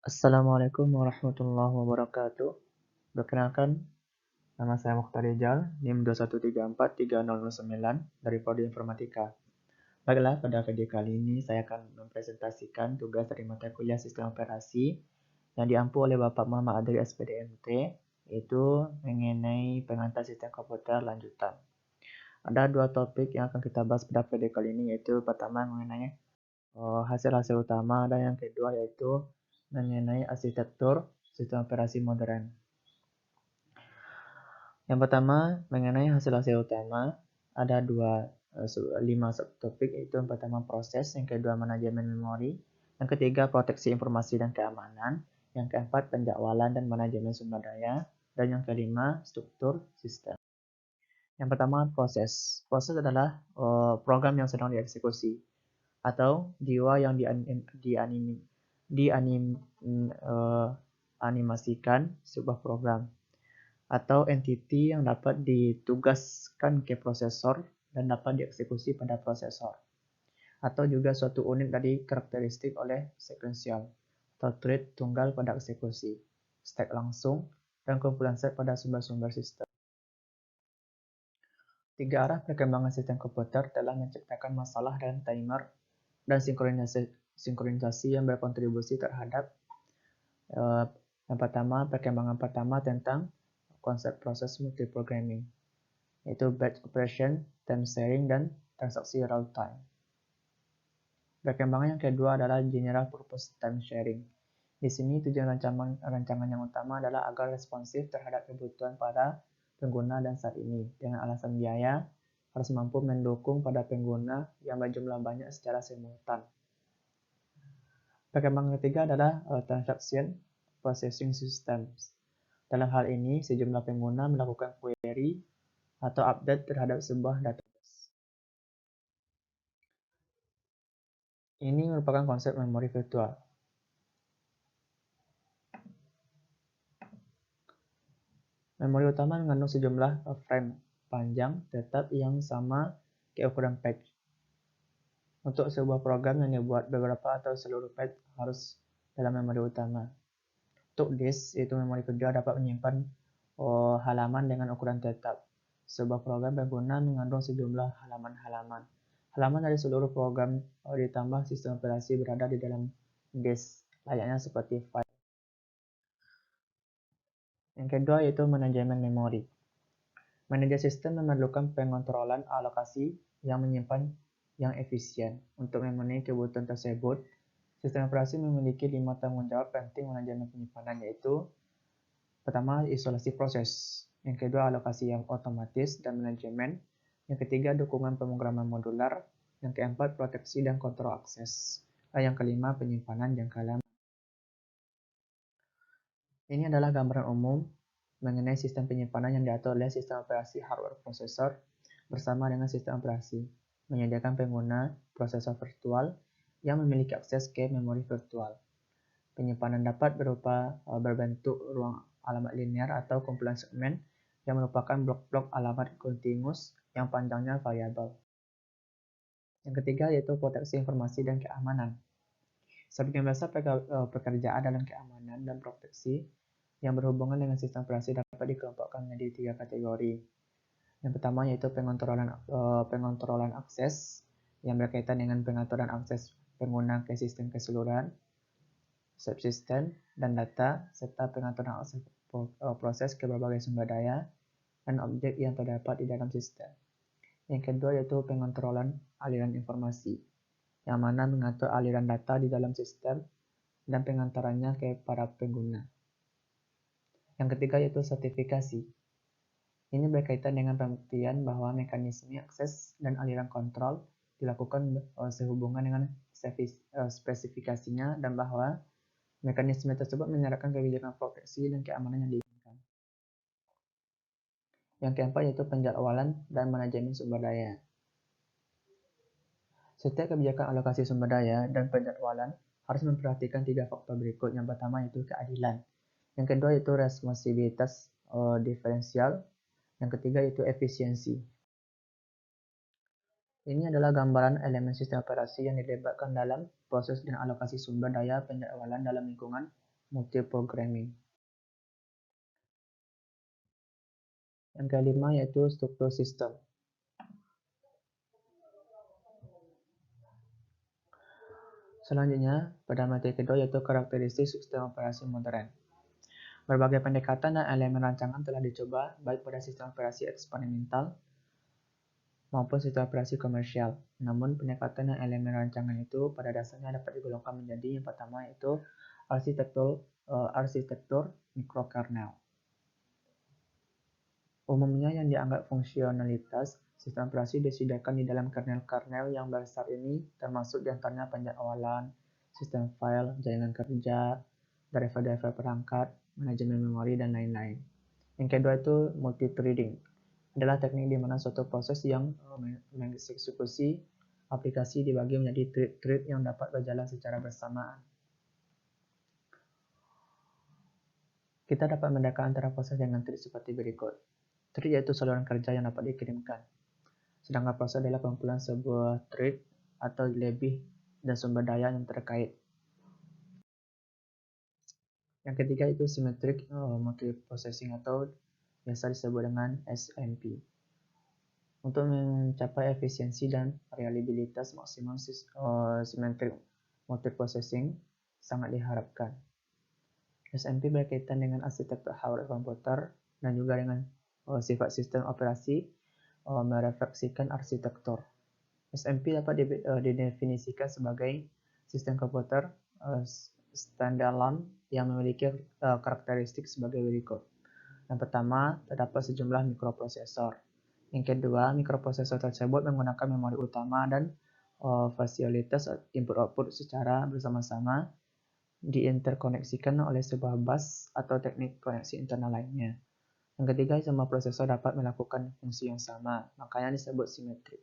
Assalamualaikum warahmatullahi wabarakatuh. Perkenalkan, nama saya Mukhtar Rijal, NIM 2134309 dari Prodi Informatika. Baiklah, pada video kali ini saya akan mempresentasikan tugas dari mata kuliah Sistem Operasi yang diampu oleh Bapak Muhammad Adri SPDMT, yaitu mengenai pengantar sistem komputer lanjutan. Ada dua topik yang akan kita bahas pada video kali ini, yaitu pertama mengenai hasil-hasil utama dan yang kedua yaitu mengenai arsitektur sistem operasi modern. Yang pertama mengenai hasil-hasil utama ada 5 subtopik, yaitu yang pertama proses, yang kedua manajemen memori, yang ketiga proteksi informasi dan keamanan, yang keempat penjadwalan dan manajemen sumber daya, dan yang kelima struktur sistem. Yang pertama proses. Proses adalah program yang sedang dieksekusi atau jiwa yang dianimasikan sebuah program atau entiti yang dapat ditugaskan ke prosesor dan dapat dieksekusi pada prosesor, atau juga suatu unit dari karakteristik oleh sekuensial atau thread tunggal pada eksekusi, stack langsung, dan kumpulan set pada sumber-sumber sistem. Tiga arah perkembangan sistem komputer telah menciptakan masalah dan timer dan sinkronisasi yang berkontribusi terhadap yang pertama, perkembangan pertama tentang konsep proses multiprogramming, yaitu batch operation, time sharing, dan transaksi real time. Perkembangan yang kedua adalah general purpose time sharing. Di sini tujuan rancangan yang utama adalah agar responsif terhadap kebutuhan para pengguna dan saat ini. Dengan alasan biaya, harus mampu mendukung pada pengguna yang berjumlah banyak secara simultan. Perkembangan ketiga adalah transaction processing systems. Dalam hal ini, sejumlah pengguna melakukan query atau update terhadap sebuah database. Ini merupakan konsep memori virtual. Memori utama mengandung sejumlah frame panjang tetap yang sama ke ukuran page. Untuk sebuah program yang dibuat beberapa atau seluruh page harus dalam memori utama. Untuk disk, yaitu memori kerja, dapat menyimpan halaman dengan ukuran tetap. Sebuah program pengguna mengandung sejumlah halaman-halaman. Halaman dari seluruh program ditambah sistem operasi berada di dalam disk, layaknya seperti file. Yang kedua yaitu manajemen memori. Manajer sistem memerlukan pengontrolan alokasi yang menyimpan yang efisien. Untuk memenuhi kebutuhan tersebut, sistem operasi memiliki 5 tanggung jawab penting manajemen penyimpanan, yaitu pertama, isolasi proses. Yang kedua, alokasi yang otomatis dan manajemen. Yang ketiga, dukungan pemrograman modular. Yang keempat, proteksi dan kontrol akses. Dan yang kelima, penyimpanan jangka lama. Ini adalah gambaran umum mengenai sistem penyimpanan yang diatur oleh sistem operasi hardware prosesor bersama dengan sistem operasi, menyediakan pengguna prosesor virtual yang memiliki akses ke memori virtual. Penyimpanan dapat berupa berbentuk ruang alamat linear atau kumpulan segmen yang merupakan blok-blok alamat kontinus yang panjangnya variabel. Yang ketiga yaitu proteksi informasi dan keamanan. Sebagian besar pekerjaan dalam keamanan dan proteksi yang berhubungan dengan sistem operasi dapat dikelompokkan menjadi 3 kategori. Yang pertama yaitu pengontrolan akses yang berkaitan dengan pengaturan akses pengguna ke sistem keseluruhan, subsistem, dan data, serta pengaturan akses proses ke berbagai sumber daya dan objek yang terdapat di dalam sistem. Yang kedua yaitu pengontrolan aliran informasi, yang mana mengatur aliran data di dalam sistem dan pengantarannya ke para pengguna. Yang ketiga yaitu sertifikasi. Ini berkaitan dengan pembuktian bahwa mekanisme akses dan aliran kontrol dilakukan sehubungan dengan spesifikasinya dan bahwa mekanisme tersebut menyerahkan kebijakan proteksi dan keamanan yang diinginkan. Yang keempat yaitu penjadwalan dan manajemen sumber daya. Setiap kebijakan alokasi sumber daya dan penjadwalan harus memperhatikan 3 faktor berikut. Yang pertama yaitu keadilan. Yang kedua yaitu responsibilitas diferensial. Yang ketiga yaitu efisiensi. Ini adalah gambaran elemen sistem operasi yang dilibatkan dalam proses dan alokasi sumber daya penjadwalan dalam lingkungan multiprogramming. Yang kelima yaitu struktur sistem. Selanjutnya, pada materi kedua yaitu karakteristik sistem operasi modern. Berbagai pendekatan dan elemen rancangan telah dicoba baik pada sistem operasi eksperimental maupun sistem operasi komersial. Namun, pendekatan dan elemen rancangan itu pada dasarnya dapat digolongkan menjadi yang pertama yaitu arsitektur mikrokernel. Umumnya yang dianggap fungsionalitas sistem operasi disediakan di dalam kernel-kernel yang besar ini, termasuk diantaranya penjadwalan, sistem file, jaringan kerja, driver-driver perangkat, manajemen memori, dan lain-lain. Yang kedua itu multithreading, adalah teknik di mana suatu proses yang mengeksekusi aplikasi dibagi menjadi thread-thread yang dapat berjalan secara bersamaan. Kita dapat membedakan antara proses dengan thread seperti berikut. Thread yaitu saluran kerja yang dapat dikirimkan. Sedangkan proses adalah kumpulan sebuah thread atau lebih dan sumber daya yang terkait. Yang ketiga itu symmetric multiprocessing atau biasa disebut dengan SMP. Untuk mencapai efisiensi dan reliabilitas maksimum, symmetric multiprocessing sangat diharapkan. SMP berkaitan dengan arsitektur hardware komputer dan juga dengan sifat sistem operasi merefleksikan arsitektur. SMP dapat didefinisikan sebagai sistem komputer standalone yang memiliki karakteristik sebagai berikut. Yang pertama, terdapat sejumlah mikroprosesor. Yang kedua, mikroprosesor tersebut menggunakan memori utama dan fasilitas input-output secara bersama-sama diinterkoneksikan oleh sebuah bus atau teknik koneksi internal lainnya. Yang ketiga, semua prosesor dapat melakukan fungsi yang sama, makanya disebut simetrik.